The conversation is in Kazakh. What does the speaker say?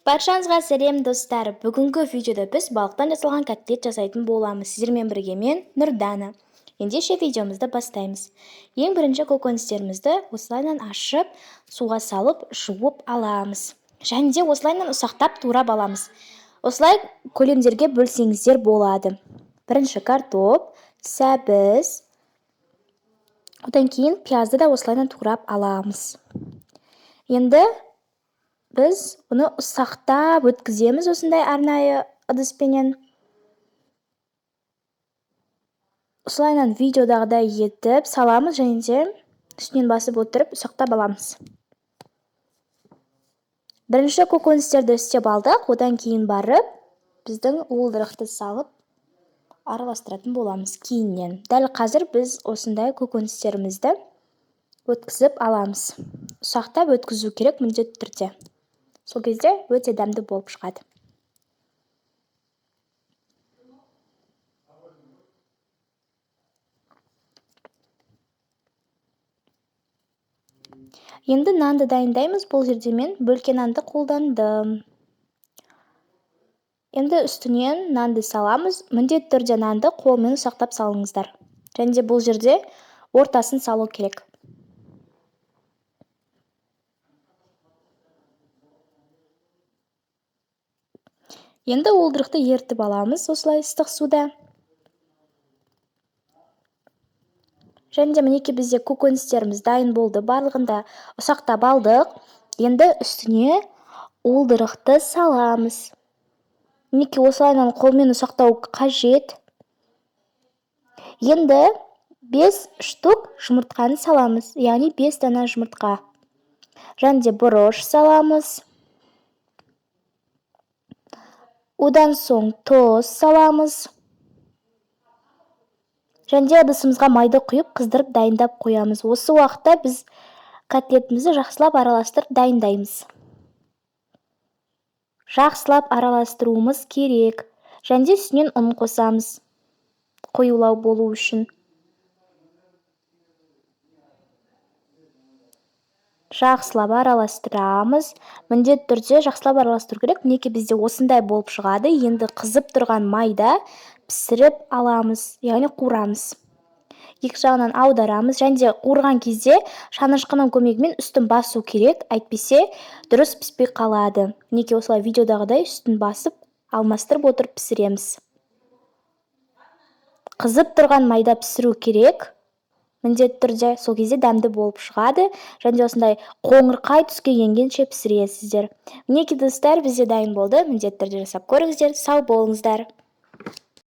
Баршаңызға сәлем достар. Бүгінгі видеода біз балықтан жасалған котлет жасайтын боламыз. Сіздермен бірге мен Нұрдана. Ендеше видеомызды бастаймыз. Ең бірінші көкөністерімізді осылайынан ашып, суға салып, жуып аламыз. Және де осылайынан ұсақтап турап аламыз. Осылай көлемдерге бөлсеңіздер болады. Бірінші картоп, сәбіз, одан кейін пиязды да осылайынан турап аламыз. Енді біз оны ұсақтап өткіземіз осындай арнайы ыдыспенен. Осылайынан видеодағыдай етіп саламыз және де үстінен басып отырып ұсақтап аламыз. Бірінші көкөністерді істеп алдық, одан кейін барып біздің уылдырықты салып араластыратын боламыз кейіннен. Дәл қазір біз осындай көкөністерімізді өткізіп аламыз. Ұсақтап өткізу керек міндетті түрде. Сол кезде өте дәмді болып шығады. Енді нанды дайындаймыз. Бұл жерде мен бөлке нанды қолдандым. Енді үстінен нанды саламыз. Міндетті түрде нанды қолмен ұсақтап салыңыздар. Және де бұл жерде ортасын салу керек. Енді уылдырықты ертіп аламыз осылай ыстық суда. Және де мінекей бізде көкөністеріміз дайын болды. Барлығында ұсақтап алдық. Енді үстіне уылдырықты саламыз. Мінекей осылайынан қолмен ұсақтау қажет. Енді 5 штук жұмыртқаны саламыз. Яғни 5 дана жұмыртқа. Және де бұрыш саламыз. Одан соң тұз саламыз. Және де ыдысымызға майды құйып, қыздырып дайындап қоямыз. Осы уақытта біз котлетімізді жақсылап араластырып дайындаймыз. Жақсылап араластыруымыз керек. Және де үстінен ұн қосамыз. Қоюлау болу үшін. Жақсылап араластырамыз. Міндетті түрде жақсылап араластыру керек. Мінекей бізде осындай болып шығады. Енді қызып тұрған майда пісіріп аламыз, яғни қуырамыз. Екі жағынан аударамыз. Және де қуырған кезде шанышқының көмегімен үстін басу керек. Әйтпесе дұрыс піспей қалады. Мінекей осылай видеодағыдай үстін басып, алмастырып отырып пісіреміз. Қызып тұрған майда пісіру керек. Міндетті түрде сол кезде дәмді болып шығады. Және де осындай қоңырқай түске енгенше пісіресіздер. Мінекей достар, бізде дайын болды. Міндетті түрде жасап көріңіздер. Сау болыңыздар.